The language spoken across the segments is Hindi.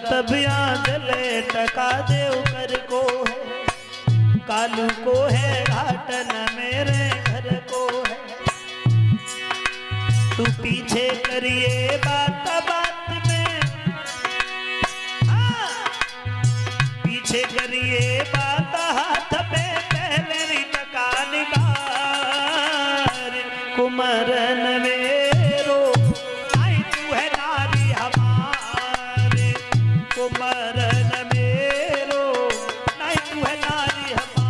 तबिया जले टका देव कर को है, कालू को है घाटन मेरे घर को है। तू पीछे करिए बात बात में, पीछे करिए बात हाथ पे पहले टका निगार। कुमरन मेरो आई तू है नारी हमारे, कुमरन मेरो आई तू है नारी हमारे।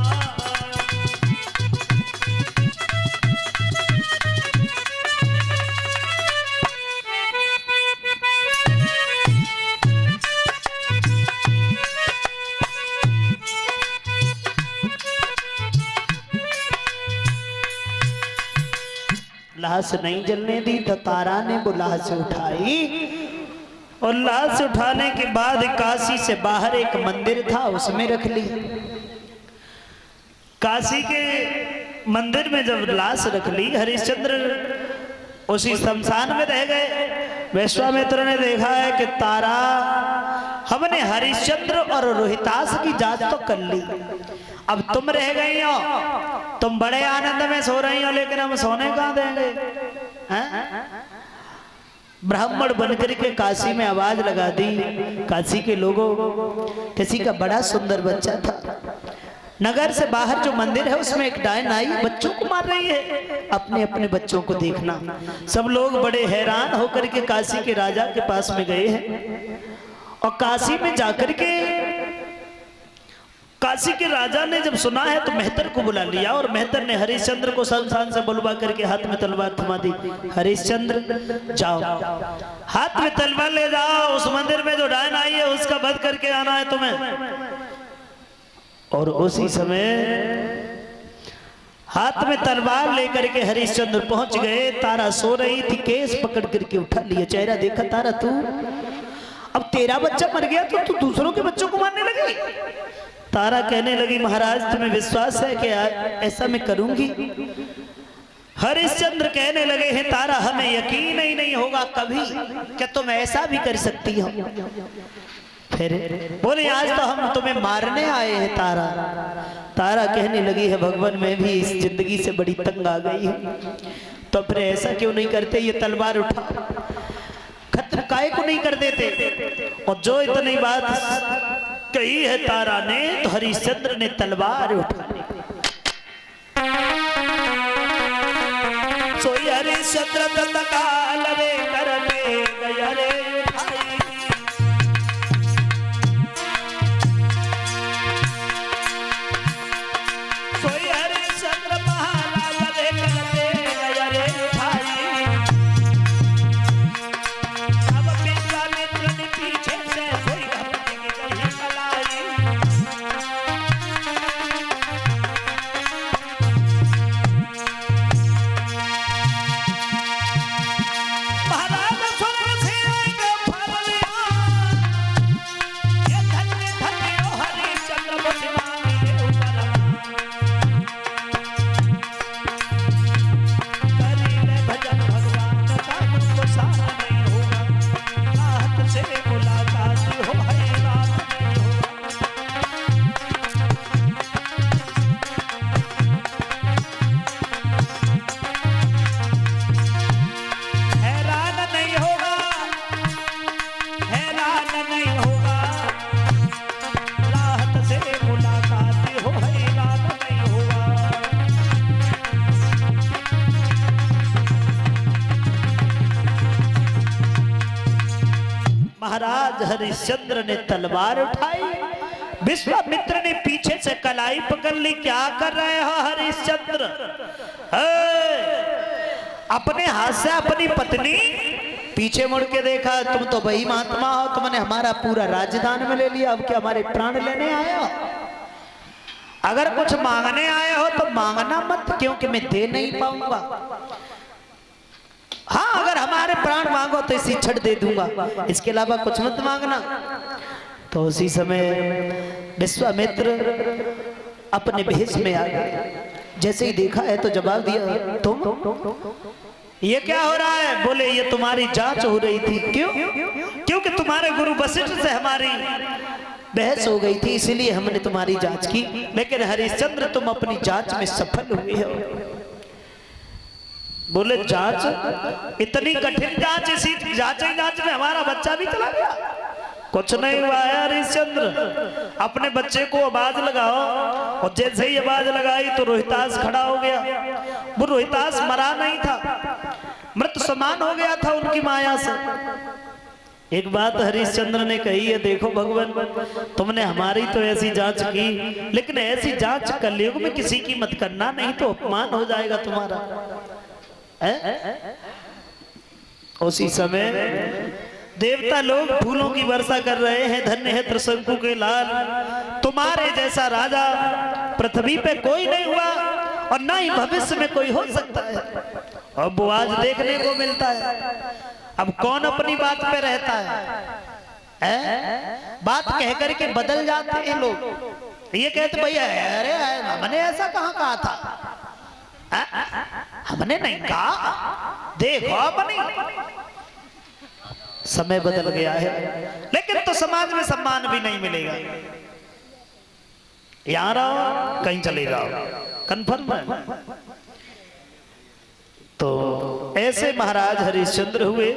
लाश नहीं जलने दी तो तारा ने वो लाश उठाई, और लाश उठाने के बाद काशी से बाहर एक मंदिर था उसमें रख ली। काशी के मंदिर में जब लाश रख ली, हरिश्चंद्र उसी शमशान में रह गए। विश्वामित्र ने देखा है कि तारा, हमने हरिश्चंद्र और रोहितास की जांच तो कर ली, अब तुम रह गई हो, तुम बड़े आनंद में सो रही हो, लेकिन हम सोने कहां देंगे? ब्राह्मण बनकर के काशी में आवाज लगा दी, काशी के लोगों, किसी का बड़ा सुंदर बच्चा था, नगर से बाहर जो मंदिर है उसमें एक डायन आई बच्चों को मार रही है, अपने अपने बच्चों को देखना। सब लोग बड़े हैरान होकर के काशी के राजा के पास में गए हैं, और काशी में जाकर के काशी के राजा ने जब सुना है तो मेहतर को बुला लिया, और मेहतर ने हरिश्चंद्र को शमशान से बुलवा करके हाथ में तलवार थमा दी। हरिश्चंद्र जाओ, हाथ में तलवार ले जाओ, उस मंदिर में जो डायन आई है उसका वध करके आना है तुम्हें। और उसी समय हाथ में तलवार लेकर के हरिश्चंद्र पहुंच गए। तारा सो रही थी, केस पकड़ करके उठा लिया, चेहरा देखा, तारा तू अब तेरा बच्चा मर गया तो तू दूसरों के बच्चों को मारने लगी? तारा कहने लगी, महाराज तुम्हें विश्वास है कि ऐसा मैं करूंगी? हरिश्चंद्र कहने लगे हैं, तारा हमें यकीन ही नहीं होगा कभी कि तुम ऐसा भी कर सकती हो। फिर बोले, आज तो हम तुम्हें मारने आए हैं तारा। तारा कहने लगी है, भगवान मैं भी इस जिंदगी से बड़ी तंग आ गई हूँ, तो फिर ऐसा क्यों नहीं करते, ये तलवार उठा, खतर काय को नहीं कर देते? और जो इतनी बात कही है तारा ने, तो हरिश्चंद्र ने तलवार उठा ली। सोई हरिश्चंद्र तत्काल रे करने गया रे उठाई, सोई हरिश्चंद्र महाराज रे करने गया रे उठाई। अब विश्वामित्र ने पीछे से सोई घबराने की गई कलाई, महाराज स्वर्ग से आएंगे फरलिया, ये धन्य धन्य हो हरिश्चंद्र बुद्धिमान के ऊपर, करीले भजन भगवान का तुमको सारा नहीं होगा, रात से मुलाकात हो हैरान नहीं होगा। हैरान नहीं होगा, हैरान नहीं होगा, राहत से मुलाकात हो हैरान नहीं होगा। महाराज हरिश्चंद्र ने तलवार उठाई, विश्वामित्र ने पीछे से कलाई पकड़ ली। क्या कर रहे हो हरिश्चंद्र? अपने हाथ से अपनी पत्नी, पीछे मुड़ के देखा, तुम तो वही महात्मा हो, तुमने हमारा पूरा राजधान में ले लिया, अब क्या हमारे प्राण लेने आए हो? अगर कुछ मांगने आए हो तो मांगना मत, क्योंकि मैं दे नहीं पाऊंगा। हाँ, अगर हमारे प्राण मांगो तो इसी छड़ दे दूंगा, इसके अलावा कुछ मत मांगना। तो उसी समय विश्वामित्र अपने भेष में आ गए। जैसे ही देखा है तो जवाब दिया, तुम ये क्या हो रहा है? बोले, ये तुम्हारी जांच हो रही थी। क्यों? क्योंकि तुम्हारे गुरु वशिष्ठ से हमारी बहस हो गई थी, इसलिए हमने तुम्हारी जांच की, लेकिन हरिश्चंद्र तुम अपनी जांच में सफल हुए हो। बोले जांच? इतनी कठिन जांच? इसी जांच में हमारा बच्चा भी चला गया? कुछ नहीं हुआ है हरिश्चंद्र, अपने बच्चे को आवाज लगाओ। और जैसे ही आवाज लगाई तो रोहितास खड़ा हो गया। वो रोहितास मरा नहीं था, मृत समान हो गया था उनकी माया से। एक बात हरिश्चंद्र ने कही है, देखो भगवान, तुमने हमारी तो ऐसी जांच की, लेकिन ऐसी जांच कलयुग में किसी की मत करना, नहीं तो अपमान हो जाएगा तुम्हारा। उसी समय देवता लोग फूलों की वर्षा कर रहे हैं। धन्य है त्रिशंकु के लाल, तुम्हारे जैसा राजा पृथ्वी पे कोई नहीं हुआ और ना ही भविष्य में कोई हो सकता है। अब वो आज देखने को मिलता है। अब कौन अपनी बात पे रहता है? बात कह करके बदल जाते हैं लोग। ये कहते भैया अरे हमने ऐसा कहाँ कहा था, हमने नहीं कहा, देखो अपनी। समय बदल गया है, लेकिन तो समाज में सम्मान भी नहीं मिलेगा। यहां रहो कहीं चले जाओ, कन्फर्म है। तो ऐसे महाराज हरिश्चंद्र हुए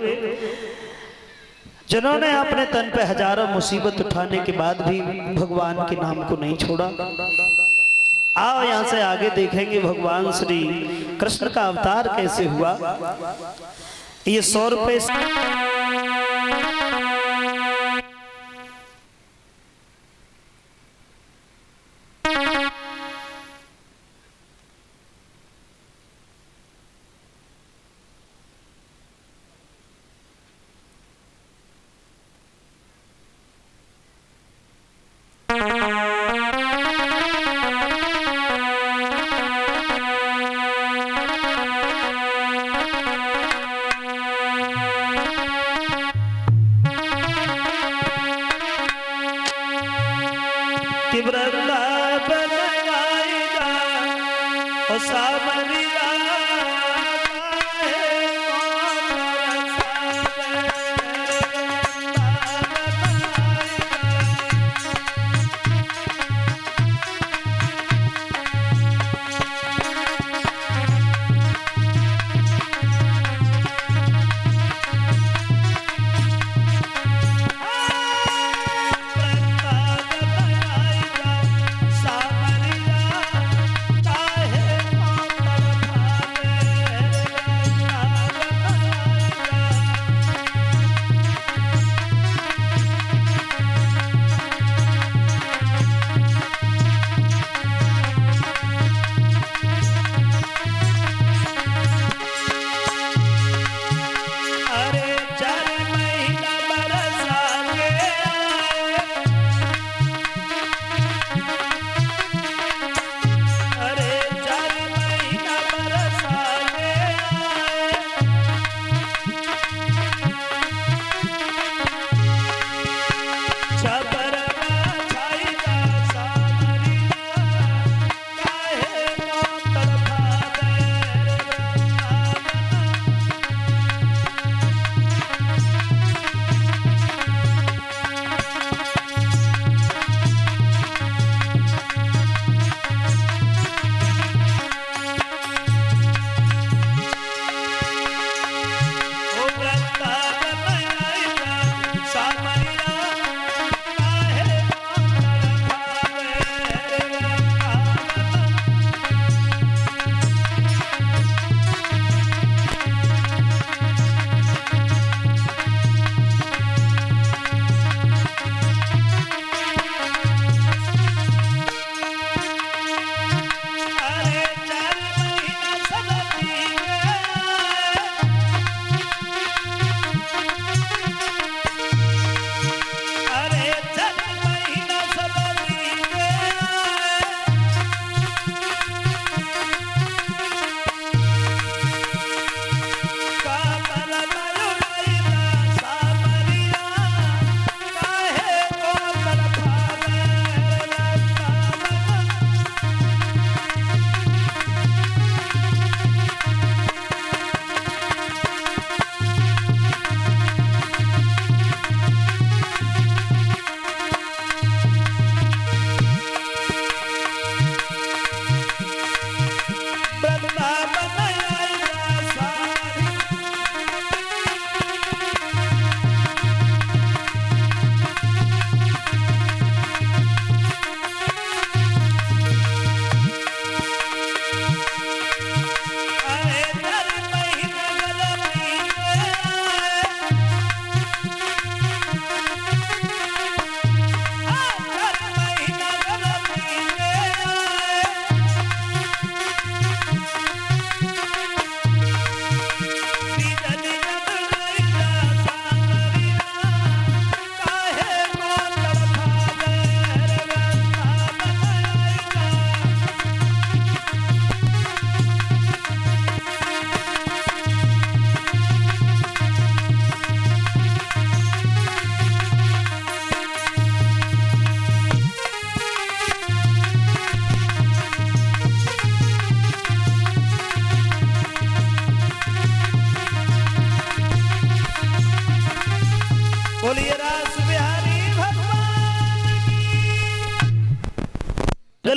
जिन्होंने अपने तन पे हजारों मुसीबत उठाने के बाद भी भगवान के नाम को नहीं छोड़ा। आओ यहां से आगे देखेंगे भगवान श्री कृष्ण का अवतार कैसे हुआ। ये 100 रुपए वृंदावन आएगा और सावरिया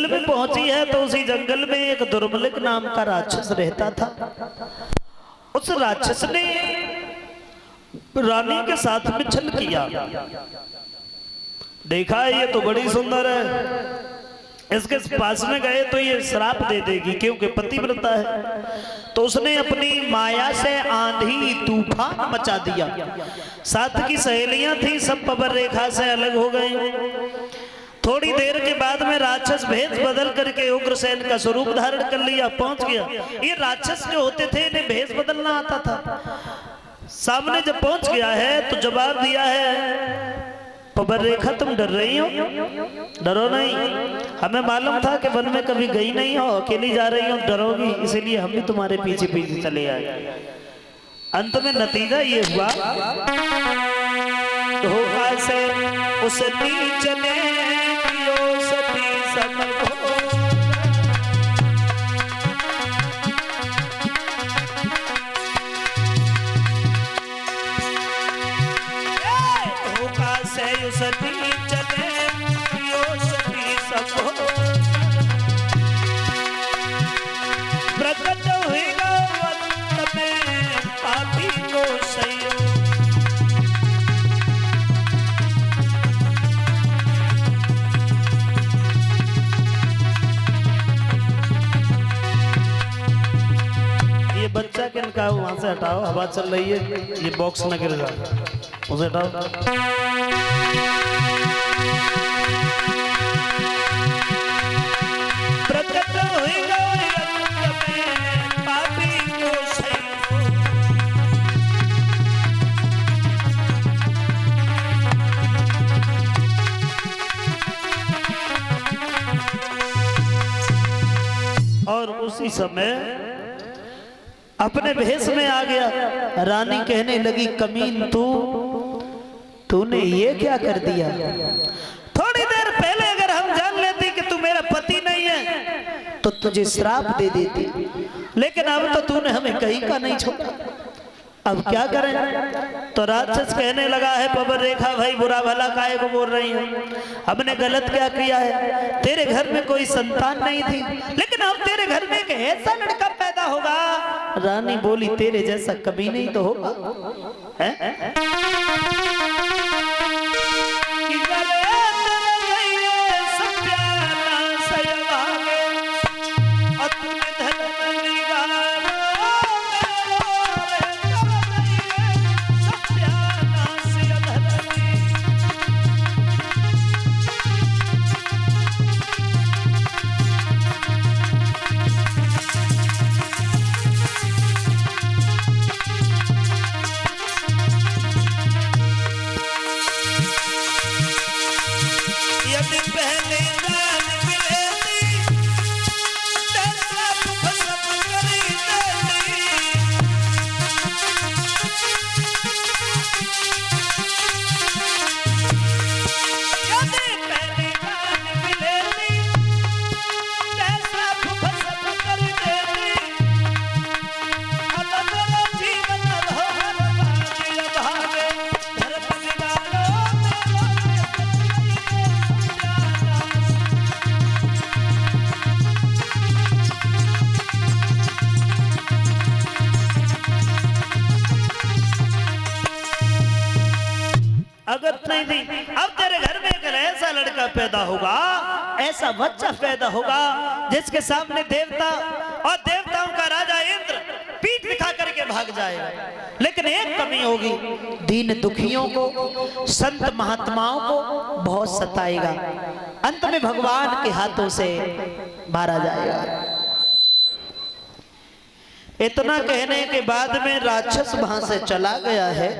में पहुंची है तो उसी जंगल में एक दुर्मलिक नाम का राक्षस रहता था। उस राक्षस ने रानी के साथ में छल किया। देखा ये तो बड़ी सुंदर है, इसके पास में गए तो ये श्राप दे देगी क्योंकि पतिव्रता है। तो उसने अपनी माया से आंधी तूफान मचा दिया। साथ की सहेलियां थी सब पबर रेखा से अलग हो गई। थोड़ी देर के बाद में राक्षस भेष बदल करके उग्रसेन का स्वरूप धारण कर लिया, पहुंच गया। ये राक्षस जो होते थे इन्हें भेष बदलना आता था। सामने जब पहुंच गया है तो जवाब दिया है, पबर रेखा तुम डर रही हो? डरो नहीं, हमें मालूम था कि वन में कभी गई नहीं हो, अकेली जा रही हो, डरोगी, इसीलिए हम भी तुम्हारे पीछे पीछे चले आए। अंत में नतीजा ये हुआ, धोखा से उस नीच ने कियो सती समझो। सती चले यो सती सबो प्रकट होएगा वक्त में पापी को सयो। ये बच्चा किनका वहां से हटाओ, हवा चल रही है, ये बॉक्स न गिर जाए, उसे हटाओ। और उसी समय अपने भेष में आ गया। रानी कहने लगी, कमीन तूने ये क्या कर दिया? थोड़ी देर पहले अगर हम जान लेते कि तू मेरा पति नहीं है तो तुझे श्राप दे देती, लेकिन अब तो तूने हमें कहीं का नहीं छोड़ा, अब क्या करें? तो राक्षस कहने लगा है, पबर रेखा भाई बुरा भला काहे को बोल रही है? हमने गलत क्या किया है? तेरे घर में कोई संतान नहीं थी, लेकिन अब तेरे घर में एक ऐसा लड़का पैदा होगा। रानी बोली, तेरे जैसा कभी नहीं तो होगा। अगर नहीं थी, अब तेरे घर में एक ऐसा लड़का पैदा होगा, ऐसा बच्चा पैदा होगा जिसके सामने देवता और देवताओं का राजा इंद्र पीठ दिखा करके भाग जाएगा। लेकिन एक कमी होगी, दीन दुखियों को, संत महात्माओं को बहुत सताएगा, अंत में भगवान के हाथों से मारा जाएगा। इतना कहने के बाद में राक्षस वहां से चला गया है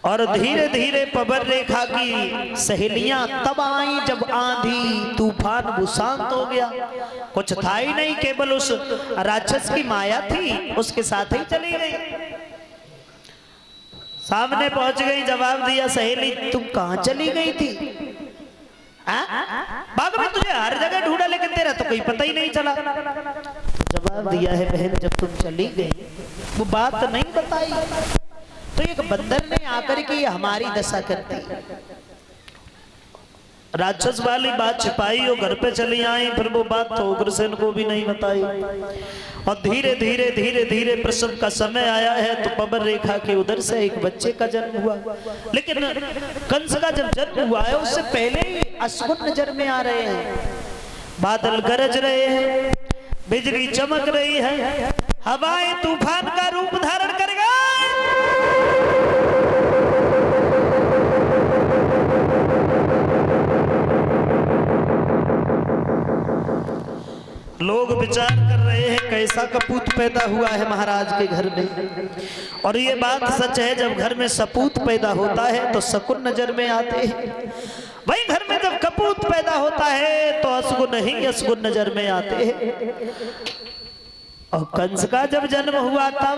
और धीरे धीरे पबर रेखा की सहेलियां तब आई जब आंधी तूफान वो शांत हो गया। कुछ था ही नहीं, केवल उस राक्षस की माया थी, उसके साथ ही चली गई। सामने पहुंच गई, जवाब दिया, सहेली तुम कहां चली गई थी? बाग में तुझे हर जगह ढूंढा लेकिन तेरा तो कोई पता ही नहीं चला। जवाब दिया है, बहन जब तुम चली गई वो बात नहीं बताई तो एक बंदर ने आकर के हमारी दशा कर दी। राक्षस वाली बात छिपाई और घर पे चली आई, फिर वो बात तो उग्रसेन को भी नहीं बताई। और धीरे धीरे धीरे धीरे प्रसव का समय आया है तो पवन रेखा के उधर से एक बच्चे का जन्म हुआ। लेकिन कंस का जब जन्म हुआ है उससे पहले ही अशुभ नजर में आ रहे हैं, बादल गरज रहे हैं, बिजली चमक रही है, हवाएं तूफान का रूप धारण कर गए। लोग विचार कर रहे हैं कैसा कपूत पैदा हुआ है महाराज के घर में। और ये बात सच है, जब घर में सपूत पैदा होता है तो शकुन नजर में आते हैं, वही घर में जब कपूत पैदा होता है तो अशुभ ही अशुभ नजर में आते हैं। और कंस का जब जन्म हुआ था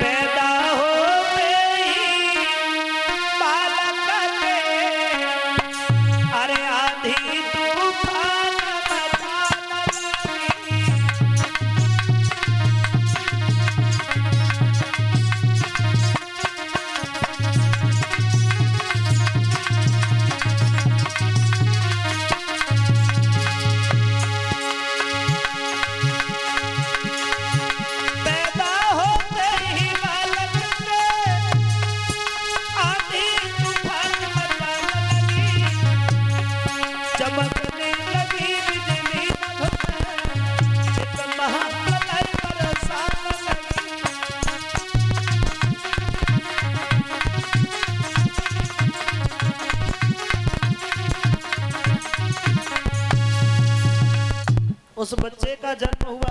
पैदा होते ही बालक के अरे आधी तूफान मचाने लगी। उस बच्चे का जन्म हुआ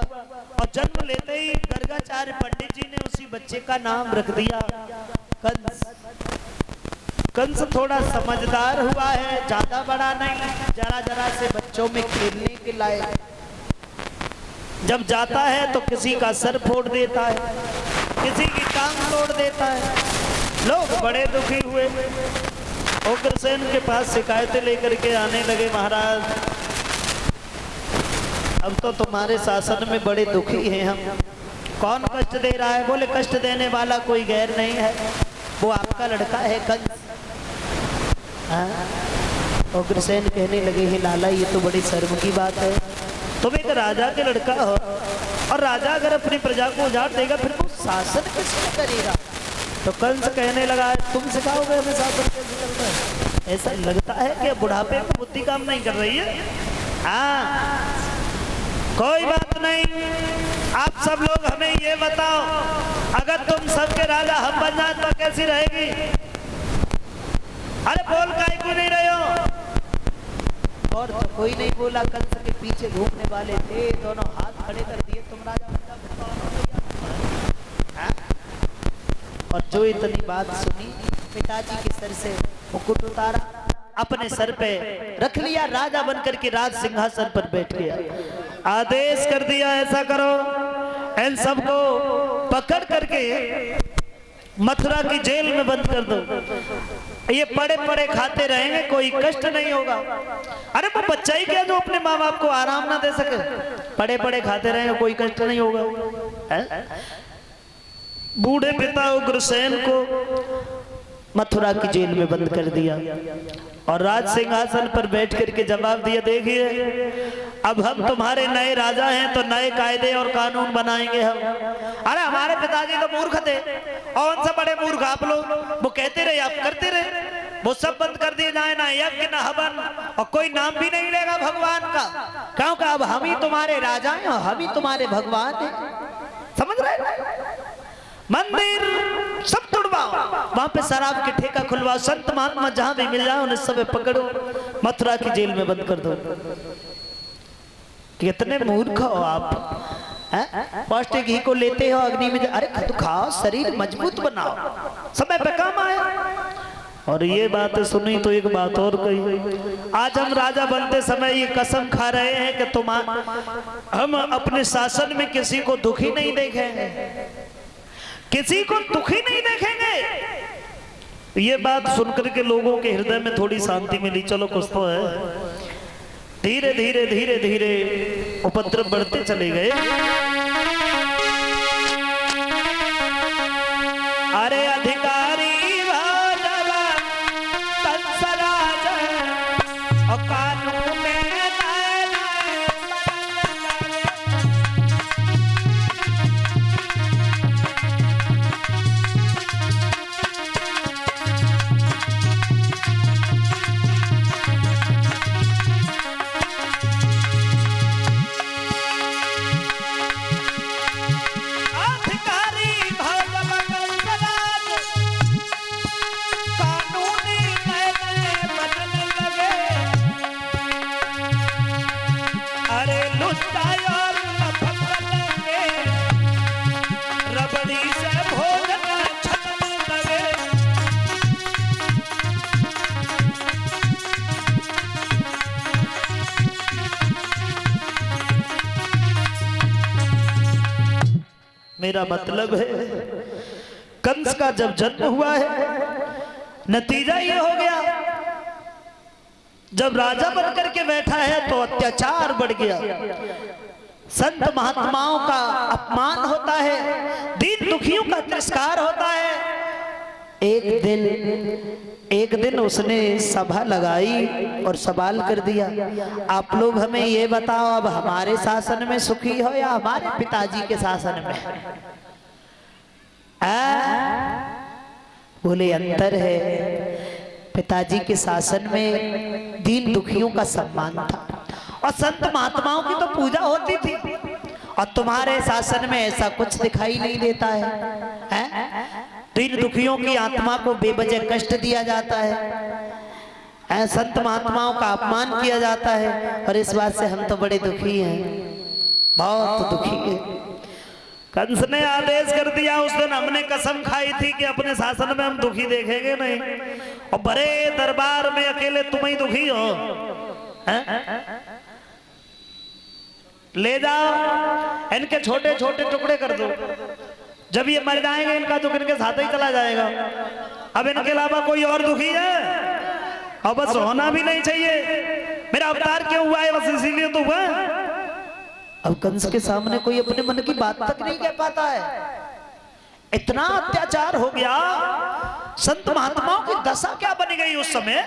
और जन्म लेते ही गर्गाचार्य पंडित जी ने उसी बच्चे का नाम रख दिया कंस। कंस थोड़ा समझदार हुआ है, ज्यादा बड़ा नहीं, जरा जरा से बच्चों में खेलने के लायक। जब जाता है तो किसी का सर फोड़ देता है, किसी की टांग तोड़ देता है। लोग बड़े दुखी हुए, उग्रसेन के पास शिकायतें लेकर के आने लगे, महाराज अब तो तुम्हारे शासन में बड़े दुखी हैं हम। कौन कष्ट दे रहा है? बोले कष्ट देने वाला कोई गैर नहीं है, वो आपका लड़का है कंस। उग्रसेन कहने लगे हे लाला ये तो बड़ी शर्म की बात है, तुम एक राजा के लड़का हो और राजा अगर अपनी प्रजा को उजाड़ देगा फिर वो शासन किसको करेगा? तो कंस कहने लगा तुम सिखाओगे हमें शासन कैसे करना है? ऐसा लगता है कि बुढ़ापे में बुद्धि काम नहीं कर रही है। हाँ कोई बात नहीं, आप सब लोग हमें ये बताओ अगर तुम सबके राजा हम बन जाए तो कैसी रहेगी? अरे बोल काहे क्यों नहीं रहे हो? और तो कोई नहीं बोला। कंस के पीछे घूमने वाले थे, दोनों हाथ खड़े कर दिए, तुम राजा बन जाओ। और जो इतनी बात सुनी पिताजी के सर से मुकुट उतारा, अपने सर पे रख लिया, राजा बनकर के राज सिंहासन पर बैठ गया। आदेश कर दिया ऐसा करो, इन सबको पकड़ करके मथुरा की जेल में बंद कर दो, ये पड़े पड़े खाते रहेंगे, कोई कष्ट नहीं होगा। अरे वो बच्चा ही क्या जो अपने माँ बाप को आराम ना दे सके? पड़े पड़े खाते रहेंगे, कोई कष्ट नहीं होगा। बूढ़े पिता उग्रसेन को मथुरा की जेल में बंद कर दिया और राज सिंहासन पर बैठ करके जवाब दिया, देखिए अब हम तुम्हारे नए राजा हैं तो नए कायदे और कानून बनाएंगे हम। अरे हमारे पिताजी तो मूर्ख थे और उनसे बड़े मूर्ख आप लोग, वो कहते रहे आप करते रहे, वो सब बंद कर दिए जाए, ना यज्ञ ना हवन और कोई नाम भी नहीं लेगा भगवान का, क्योंकि अब हम ही तुम्हारे राजा हैं और हम ही तुम्हारे भगवान हैं। समझ रहे? मंदिर सब तोड़वाओ, वहां पे शराब के ठेका खुलवाओ, संत महात्मा जहां भी मिल जाए उन्हें सब पकड़ो, मथुरा की जेल में बंद कर दो। कितने मूर्ख हो आप, पौष्टिक घी को लेते हो अग्नि में, अरे तो खाओ शरीर मजबूत बनाओ, समय पे काम आए। और ये बात सुनी तो एक बात और कही, आज हम राजा बनते समय ये कसम खा रहे हैं कि हम अपने शासन में किसी को दुखी नहीं देखेंगे, किसी को दुखी नहीं देखेंगे। ये बात सुनकर के लोगों के हृदय में थोड़ी शांति मिली, चलो कुछ तो है। धीरे धीरे धीरे धीरे उपद्रव बढ़ते चले गए। अरे अधिकारी मेरा मतलब है कंस का जब जन्म हुआ है, नतीजा ये हो गया, जब राजा बनकर के बैठा है तो अत्याचार बढ़ गया, संत महात्माओं का अपमान होता है, दीन दुखियों का तिरस्कार होता है। एक दिन उसने सभा लगाई और सवाल कर दिया, आप लोग हमें ये बताओ, अब हमारे शासन में सुखी हो या हमारे पिताजी के शासन में? बोले अंतर है, पिताजी के शासन में दीन दुखियों का सम्मान था और संत महात्माओं की तो पूजा होती थी, और तुम्हारे शासन में ऐसा कुछ दिखाई नहीं देता है? दीन दुखियों की आत्मा को बेवजह कष्ट दिया जाता है, संत महात्माओं का अपमान किया जाता है, और इस बात से हम तो बड़े दुखी हैं, बहुत दुखी हैं। कंस ने आदेश कर दिया, उस दिन हमने कसम खाई थी कि अपने शासन में हम दुखी देखेंगे नहीं, और बड़े दरबार में अकेले तुम ही दुखी हो। ले जाओ, इनके छोटे छोटे टुकड़े कर दो, जब ये मर जाएंगे इनका दुख इनके साथ ही चला जाएगा। अब इनके अलावा कोई और दुखी है? और बस होना भी नहीं चाहिए, मेरा अवतार क्यों हुआ है, बस इसीलिए तो हुआ। अब कंस के सामने कोई अपने मन की बात तक नहीं कह पाता है, इतना अत्याचार हो गया। संत महात्माओं की दशा क्या बन गई उस समय।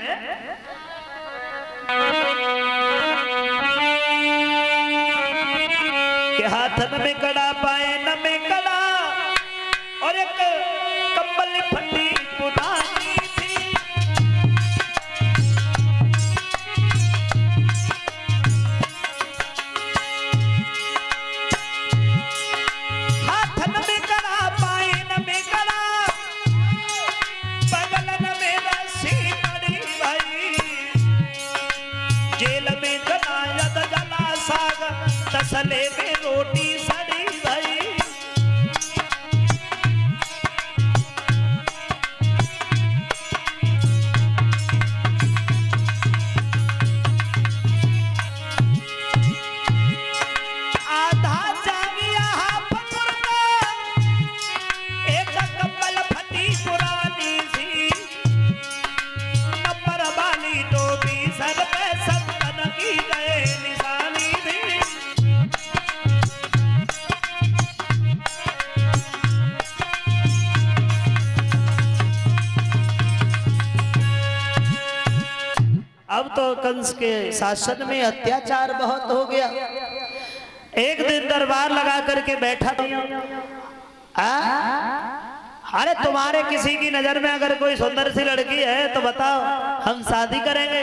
के हाथन में कड़ा पाए न में कड़ा, और एक कंबल फटी पुरानी थी, हाथन में कड़ा पाए न में कड़ा, बगलन में रस्सी पड़ी भाई, जेल में जनायत जला साग, तसले में रोटी सड़ी भाई। अब तो कंस के शासन में अत्याचार बहुत हो गया। एक दिन दरबार लगा करके बैठा था, अरे तुम्हारे किसी की नजर में अगर कोई सुंदर सी लड़की है तो बताओ, हम शादी करेंगे।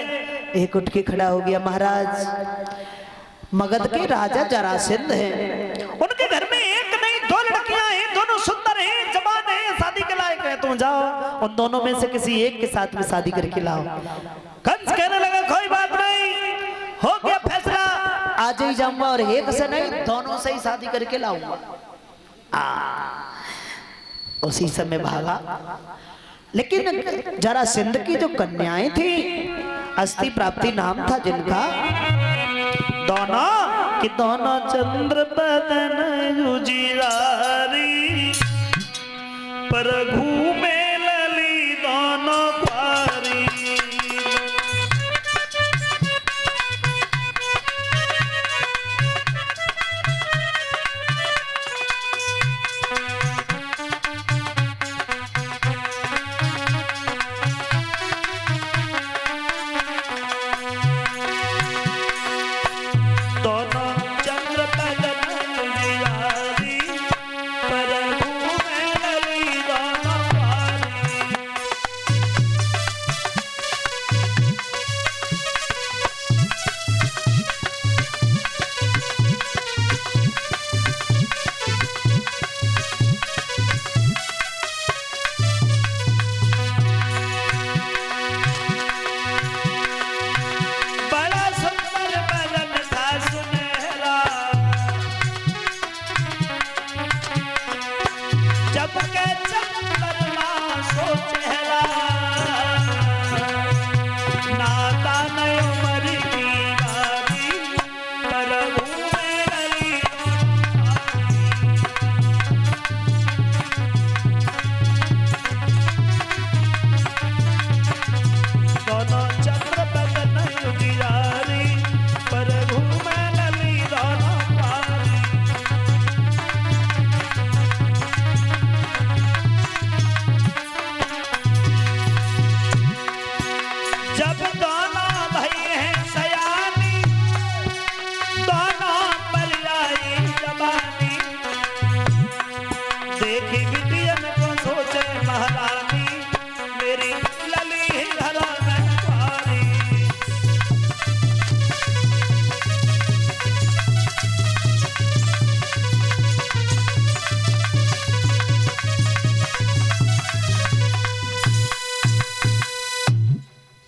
एक उठ के खड़ा हो गया, महाराज मगध के राजा जरासंध हैं, उनके घर में एक नहीं दो लड़कियां हैं, दोनों सुंदर हैं, जवान हैं, शादी के लायक है, तुम जाओ उन दोनों में से किसी एक के साथ में शादी करके लाओ। कंस कहने लगा कोई बात नहीं, हो गया फैसला, आज ही जाऊंगा, और एक से नहीं दोनों से ही शादी करके लाऊंगा। उसी समय भागा, लेकिन जरासंध की जो कन्याएं थी, अस्थि प्राप्ति नाम था जिनका, दोनों कि दोनों चंद्र बदन उजियारी, पर घूमे लली दोनों क्वारी।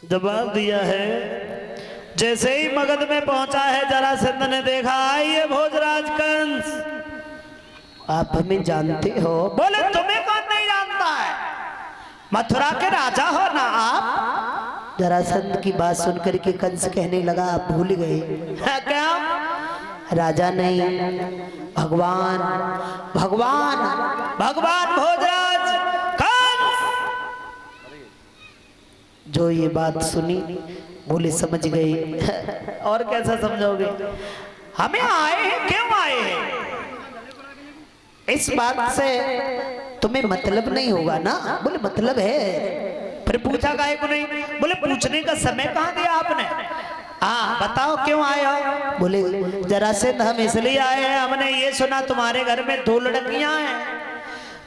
जवाब दिया है। जैसे ही मगध में पहुंचा है जरासंध ने देखा, आइए भोजराज कंस, आप हमें जानते हो? बोले तुम्हें कौन नहीं जानता है, मथुरा के राजा हो ना आप। जरासंध की बात सुनकर के कंस कहने लगा, आप भूल गए क्या? राजा नहीं, भगवान भगवान भगवान भोजराज कंस। जो ये बात सुनी बोले समझ गई। और कैसा समझोगे? हमें आए हैं, क्यों आए हैं? इस बात से तुम्हें मतलब नहीं होगा ना? बोले मतलब है। फिर पूछा काहे को नहीं? बोले पूछने का समय कहाँ दिया आपने? हाँ बताओ क्यों आए हो? बोले जरासंध हम इसलिए आए हैं, हमने ये सुना तुम्हारे घर में 2 लड़कियां हैं,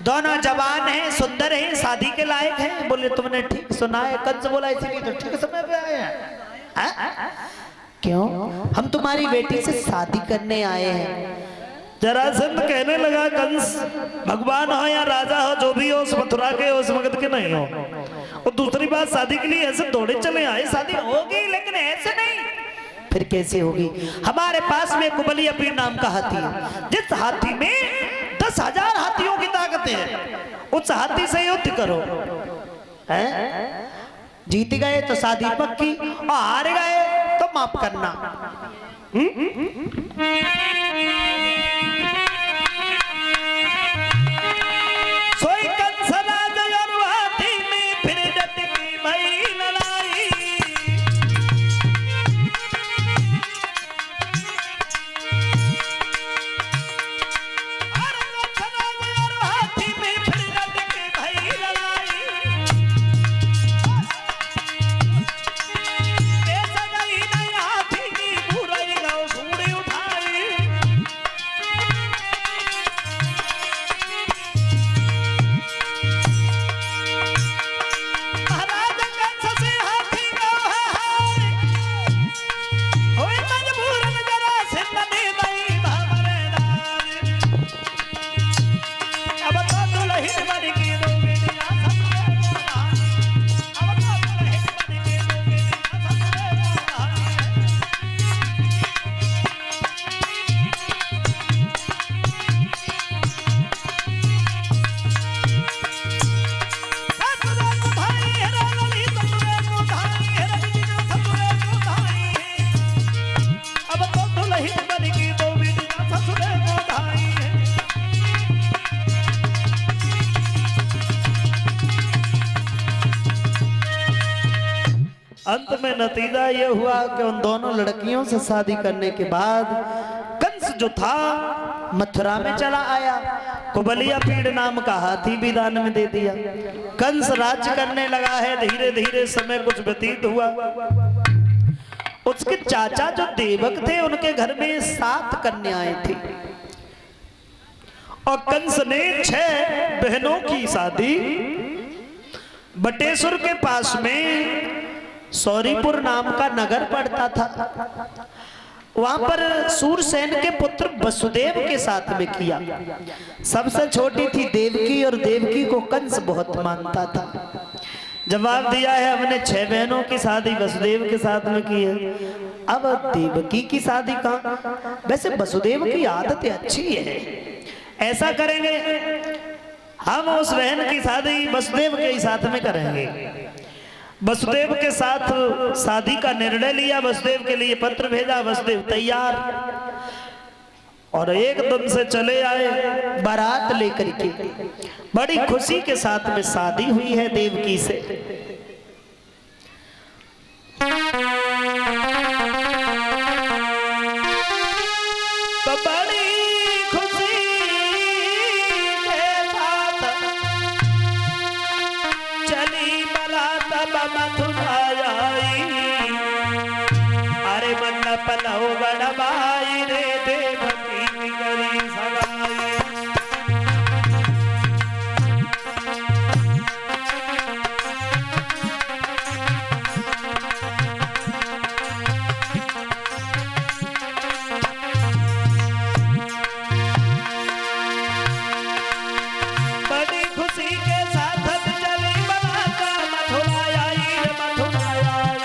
दोनों जवान हैं, सुंदर हैं, शादी के लायक हैं। बोले तुमने ठीक सुना है। कंस बोला इसीलिए तो ठीक समय पे आए हैं। क्यों? हम तुम्हारी बेटी से शादी करने आए हैं। जरासंध कहने लगा, कंस भगवान हो या राजा हो, जो भी हो, उस मथुरा के उस मगध के नहीं हो। और दूसरी बात, शादी के लिए ऐसे दौड़े चले आए, शादी होगी लेकिन ऐसे नहीं। फिर कैसे होगी? हमारे पास में कुबलिया पीर नाम का हाथी है, जिस हाथी में 10,000 हाथियों की ताकत है, उस हाथी से युद्ध करो। हैं? जीत गए तो शादी पक्की, और हार गए तो माफ करना। सोई कंस राजा और हाथी में फिर डट की भई लड़ाई। हाथी में फिर डट की भई लड़ाई। हाथी की बुराई गाँव सूढ़ी उठाई। अंत में नतीजा यह हुआ कि उन दोनों लड़कियों से शादी करने के बाद कंस जो था मथुरा में चला आया। कुबलिया पीड़ नाम का हाथी भी दान में दे दिया। कंस राज्य करने लगा है। धीरे धीरे समय कुछ व्यतीत हुआ। उसके चाचा जो देवक थे, उनके घर में 7 कन्याएं थी और कंस ने 6 बहनों की शादी बटेश्वर के पास में सौरीपुर नाम का नगर पड़ता था, वहां पर सूरसेन के पुत्र वसुदेव के साथ में किया। सबसे छोटी थी देवकी और देवकी को कंस बहुत मानता था। जवाब दिया है, हमने 6 बहनों की शादी वसुदेव के साथ में की है, अब देवकी की शादी कहां? वैसे वसुदेव की आदत अच्छी है, ऐसा करेंगे हम उस बहन की शादी वसुदेव के साथ में करेंगे। वसुदेव के साथ शादी का निर्णय लिया, वसुदेव के लिए पत्र भेजा, वसुदेव तैयार और एकदम से चले आए बारात लेकर के। बड़ी खुशी के साथ में शादी हुई है देवकी से। तो बड़ी खुशी के साथ चली बारात मथुरा आई। अरे मंडप लहो बड़बाई रे देवकी की करी सगाई। बड़ी खुशी के साथ चली बारात मथुरा आई रे मथुरा आई।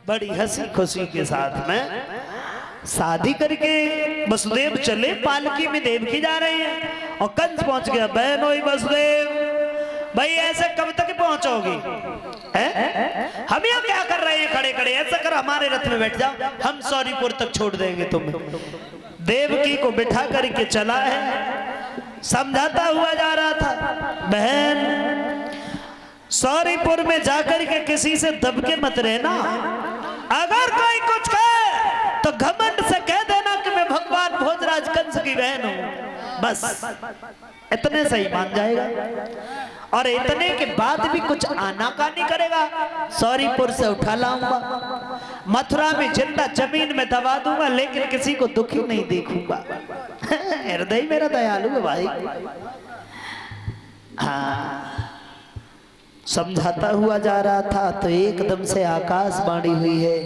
बड़ी हंसी खुशी के साथ में शादी करके वसुदेव चले, पालकी में देवकी जा रही है और कंस पहुंच गया। बहन ओई वसुदेव, भाई ऐसे कब तक पहुंचोगी? हम यहाँ क्या कर रहे हैं खड़े खड़े? ऐसा कर हमारे रथ में बैठ जाओ, हम सौरीपुर तक छोड़ देंगे तुम्हें। देवकी को बिठा करके चला है, समझाता हुआ जा रहा था, बहन सौरीपुर में जाकर के किसी से दबके मत रहना। अगर कोई कुछ कहे तो घमंड से कह देना कि मैं भगवान भोजराज कंस की बहन हूं, बस इतने से ही मान जाएगा। और इतने के बाद भी कुछ आनाकानी करेगा, सौरीपुर से उठा लाऊंगा, मथुरा में जिंदा जमीन में दबा दूंगा, लेकिन किसी को दुखी नहीं देखूंगा। हृदय मेरा दयालु है भाई। हाँ, समझाता हुआ जा रहा था तो एकदम से आकाशवाणी हुई है,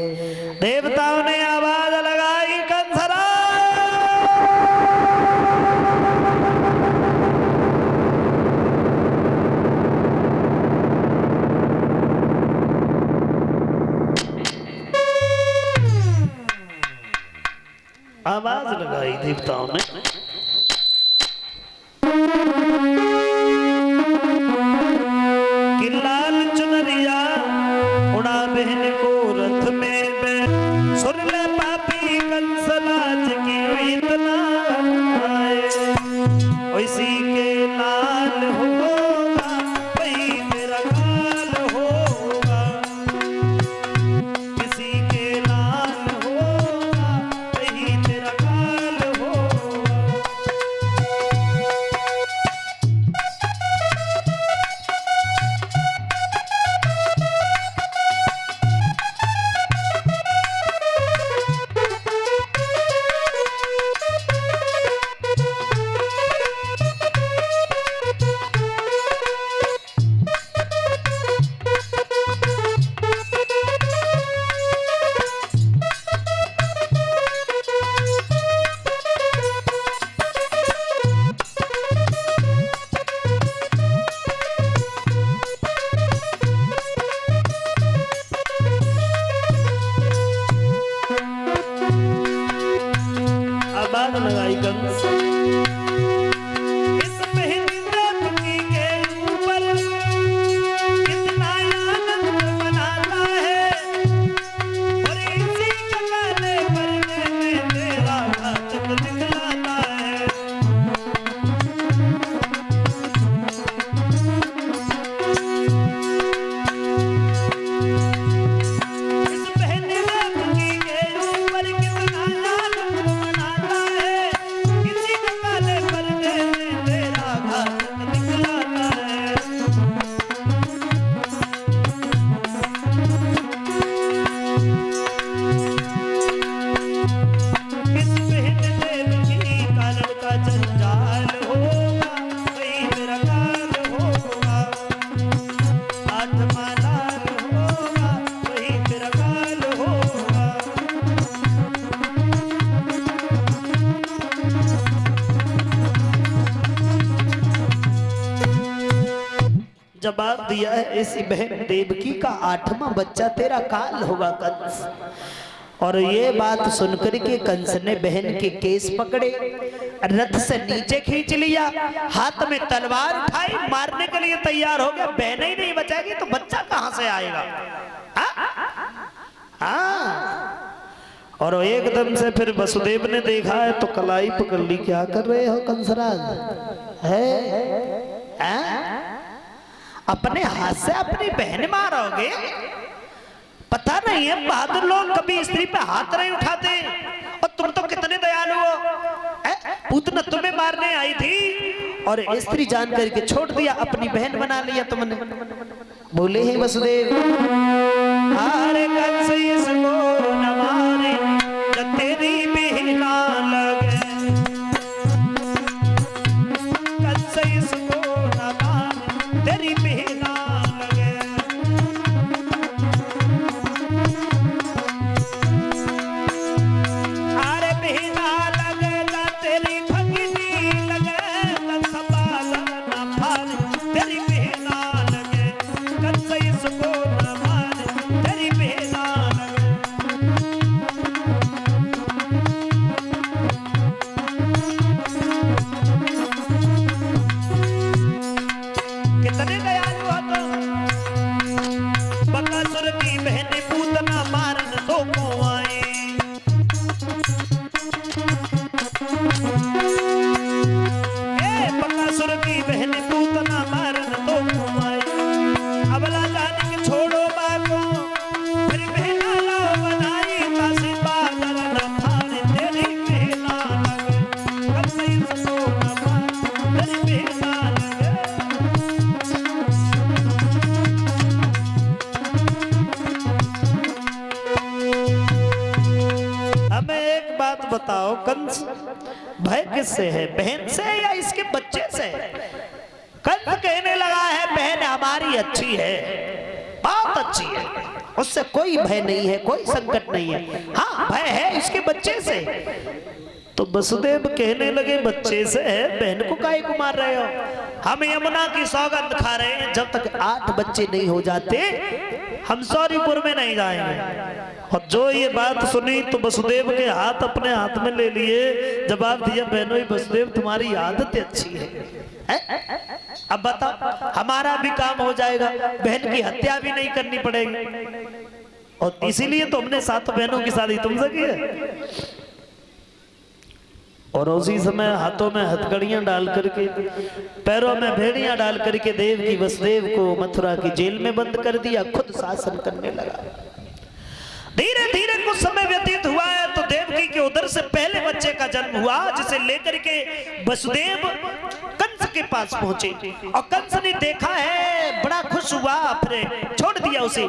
देवताओं ने आवाज लगाई, कंसरा आवाज लगाई देवताओं ने, कि लाल चुनरिया उड़ा बहन को रथ में, सुन ले पापी कंस लाज की इतना आए, इसी के लाल होगा वही मेरा काल होगा, किसी के लाल होगा वही मेरा काल होगा। लगाई कंस इस मेहंदी के ऊपर कितना आनंद मनाता है, और इसी काले पर्दे में तेरा घातक दिखलाता है। इस मेहंदी के ऊपर कितना आनंद मनाता है, किसी के काले पर्दे में तेरा घातक दिखलाता है। इस बहन देवकी का लड़का जंजाल होगा वही मेरा काल होगा, आत्मा लाल होगा वही मेरा काल होगा। जवाब दिया है, इसी बहन देवकी का 8वां बच्चा तेरा काल होगा कंस। और ये बात सुनकर के कंस ने बहन के केस पकड़े, रथ से नीचे खींच लिया, हाथ में तलवार उठाई, मारने के लिए तैयार हो गया। बहन ही नहीं बचाएगी तो बच्चा कहां से आएगा? और एकदम से फिर वसुदेव ने देखा है तो कलाई पकड़ ली, क्या कर रहे हो कंसराज? अपने हाथ से अपनी बहन मारोगे? पता नहीं है बहादुर लोग कभी स्त्री पे हाथ नहीं उठाते, और तुम तो कितने दयालु हो। पूतना तुम्हें मारने आई थी और स्त्री जान करके छोड़ दिया, अपनी बहन बना लिया तुमने। बोले ही वसुदेव, अरे कंस इसको न मारे जब तेरी बहन ना लगे, कंस इसको न मारे तेरी बहन ना लगे। अरे बहना लगे ना तेरी भगनी लगे, कंस बादल ना फारे तेरी बहना लगे, कंस इसको न मारे तेरी बहना लगे। बताओ कंस भय किससे है, बहन से या इसके बच्चे से? कंस कहने लगा है बहन हमारी अच्छी है, बहुत अच्छी है, उससे कोई भय नहीं है, कोई संकट नहीं है। हाँ भय है इसके बच्चे से। तो वसुदेव कहने लगे बच्चे से है, बहन को काहे को मार रहे हो? हम यमुना की सौगंध खा रहे हैं, जब तक 8 बच्चे नहीं हो जाते हम सौरीपुर में नहीं जाएंगे। और जो ये बात सुनी तो वसुदेव के हाथ अपने हाथ में ले लिए, जवाब दिया बहनों वसुदेव तुम्हारी आदत अच्छी है। अब बताओ हमारा भी काम हो जाएगा, बहन की हत्या भी नहीं करनी पड़ेगी। और इसीलिए तो हमने 7 बहनों की शादी तुमसे की है। और उसी समय हाथों में हथकड़ियां डाल करके, पैरों में भेड़ियां डाल करके देव की वसुदेव को मथुरा की जेल में बंद कर दिया, खुद शासन करने लगा। धीरे धीरे कुछ समय व्यतीत हुआ है तो देवकी के उदर से पहले बच्चे का जन्म हुआ, जिसे लेकर के वसुदेव कंस के पास पहुंचे। और कंस ने देखा है, बड़ा खुश हुआ, फिर छोड़ दिया उसे।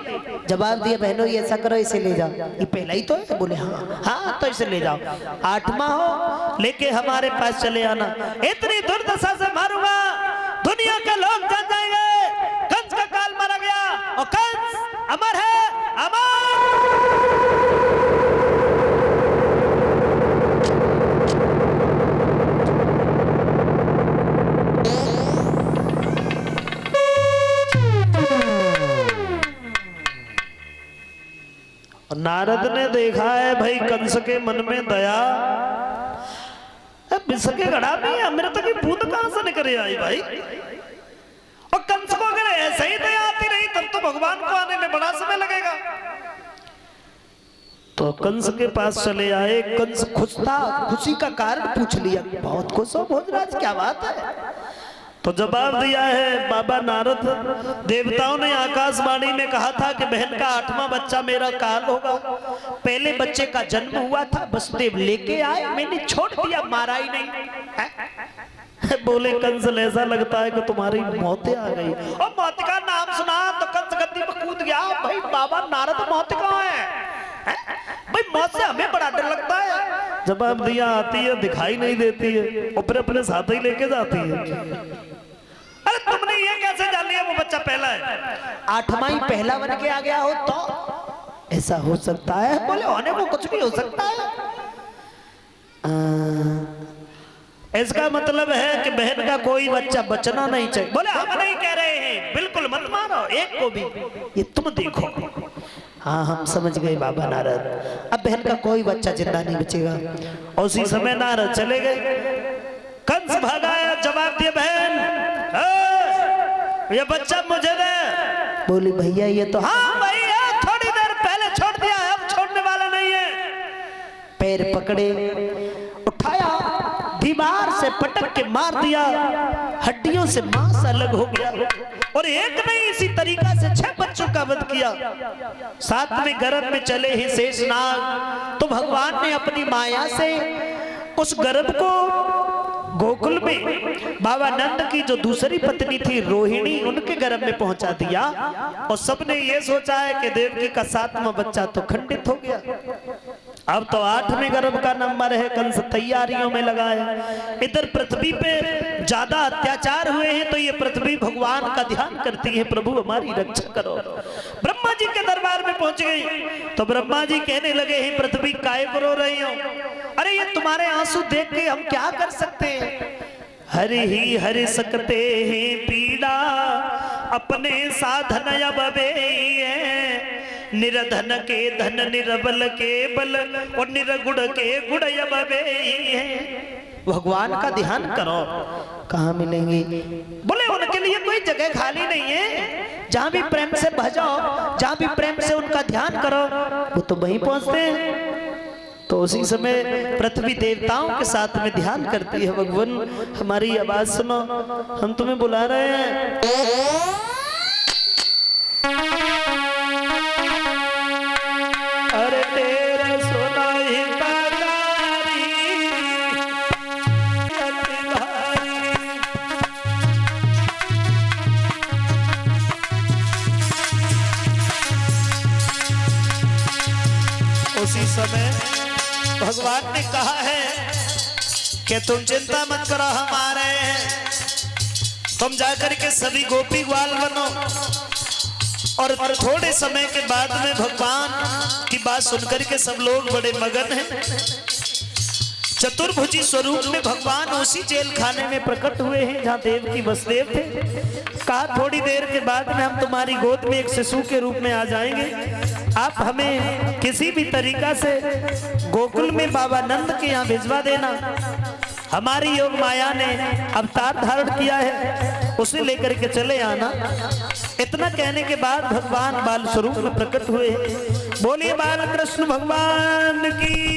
जवाब दिया बहनों ये ऐसा करो, इसे ले जाओ, ये पहला ही तो है। बोले हाँ हाँ तो इसे ले जाओ, 8वां हो लेके हमारे पास चले आना। इतनी दुर्दशा से मारूंगा दुनिया के लोग जान जाएंगे कंस का काल मारा गया, और कंस अमर है, अमर। नारद ने देखा है भाई कंस के मन में दया, बिसके घड़ा में अमृत की बूंद कहां से निकल आई भाई। और कंस को अगर ऐसे ही दया आती रही तब तो भगवान को आने में बड़ा समय लगेगा। तो कंस के पास चले आए। कंस खुश था, खुशी का कारण पूछ लिया, बहुत खुश हो भोजराज, क्या बात है? तो जवाब दिया है बाबा नारद, देवताओं ने आकाशवाणी में कहा था कि बहन का 8वां बच्चा मेरा काल होगा। पहले बच्चे का जन्म हुआ था, वसुदेव लेके आए, मैंने छोड़ दिया, मारा ही नहीं। बोले कंस ऐसा लगता है कि तुम्हारी मौतें आ गई। और मौत का नाम सुना तो कंस गद्दी पर कूद गया। भाई बाबा नारद मौत कहाँ है? भाई मौत से हमें बड़ा डर लगता है। जवाब दिया आती है, दिखाई नहीं देती है, और फिर अपने साथ ही लेके जाती है। अरे तुमने ये कैसे जान लिया वो बच्चा पहला है? 8वां ही पहला बन के आ गया हो तो ऐसा हो सकता है। बोले होने को कुछ भी हो सकता है। इसका मतलब है कि बहन का कोई बच्चा बचना नहीं चाहिए। बोले हम नहीं कह रहे हैं, बिल्कुल मत मारो एक को भी, ये तुम देखो। हाँ हम समझ गए बाबा नारद, अब बहन का कोई बच्चा जिंदा नहीं बचेगा। उसी समय नारद चले गए, कंस भागाया। जवाब दिया बहन ये बच्चा मुझे दे। बोली भैया ये तो, हाँ भैया थोड़ी देर पहले छोड़ दिया है, अब छोड़ने वाला नहीं है। पैर पकड़े, उठाया, दीवार से पटक के मार दिया, हड्डियों से मांस अलग हो गया। और एक नहीं इसी तरीका से 6 बच्चों का वध किया। 7वें गर्भ में चले ही शेषनाग, तो भगवान ने अपनी माया से उस गर्भ को गोकुल में बाबा नंद की जो दूसरी पत्नी थी रोहिणी, उनके गर्भ में पहुंचा दिया। और सबने ये सोचा है कि देवकी का 7वां बच्चा तो खंडित हो गया। अब तो 8वें गर्भ का नंबर है, कंस तैयारियों में लगा है। इधर पृथ्वी पे ज्यादा अत्याचार हुए हैं तो ये पृथ्वी भगवान का ध्यान करती है, प्रभु हमारी रक्षा करो। ब्रह्मा जी के दरबार में पहुंच गई तो ब्रह्मा जी कहने लगे हैं पृथ्वी काहे को रो रही हो? अरे ये तुम्हारे आंसू देख के हम क्या कर सकते हैं? हरि ही हरि सकते हैं पीड़ा, अपने साधन अब है। निरधन के धन, निरबल के बल, और निरगुण के गुण अब है। भगवान का ध्यान करो, कहाँ मिलेंगे? बोले उनके लिए कोई जगह खाली नहीं है, जहाँ भी प्रेम से भजाओ, जहाँ भी प्रेम से उनका ध्यान करो, वो तो वहीं पहुंचते हैं। तो उसी समय पृथ्वी देवताओं के साथ में ध्यान करती है, भगवान हमारी आवाज सुनो, हम तुम्हें बुला रहे हैं। अरे तेरे सुनाई तारी उसी समय भगवान ने कहा है कि तुम चिंता मत करो, हम आ रहे हैं। तुम जाकर के सभी गोपी ग्वाल बनो। और थोड़े समय के बाद में भगवान की बात सुनकर के सब लोग बड़े मगन हैं। चतुर्भुजी स्वरूप में भगवान उसी जेल खाने में प्रकट हुए हैं जहाँ देवकी वसुदेव थे। कहा थोड़ी देर के बाद में हम तुम्हारी गोद में एक शिशु के रूप में आ जाएंगे। आप हमें किसी भी तरीका से गोकुल में बाबा नंद के यहाँ भिजवा देना। हमारी योग माया ने अवतार धारण किया है, उसे लेकर के चले आना। इतना कहने के बाद भगवान बाल स्वरूप में प्रकट हुए। बोलिए बाल कृष्ण भगवान की।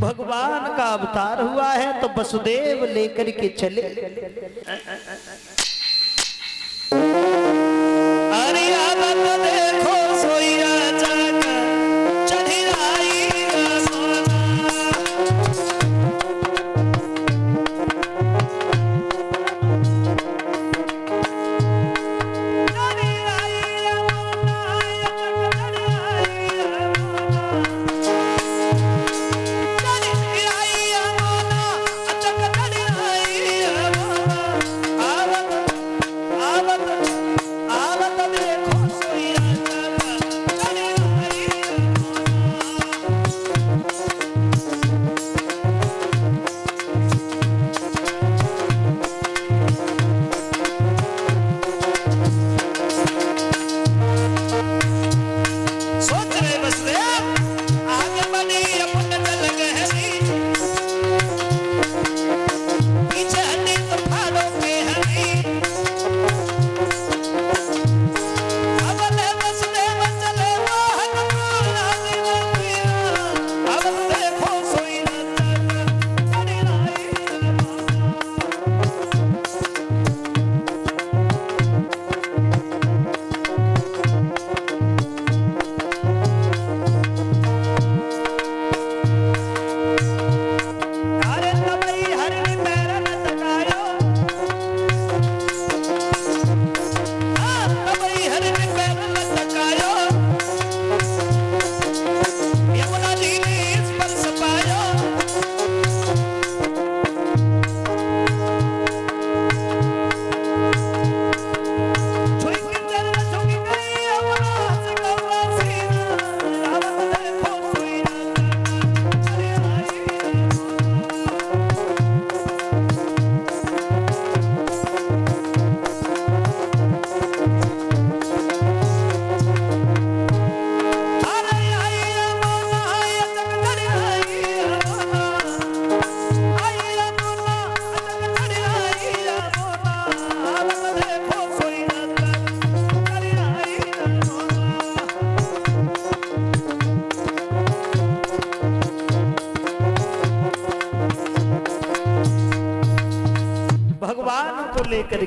भगवान का अवतार हुआ है तो वसुदेव लेकर के चले। अरे अब तो देखो सोया जागा चढ़ी आई भगवान को लेकर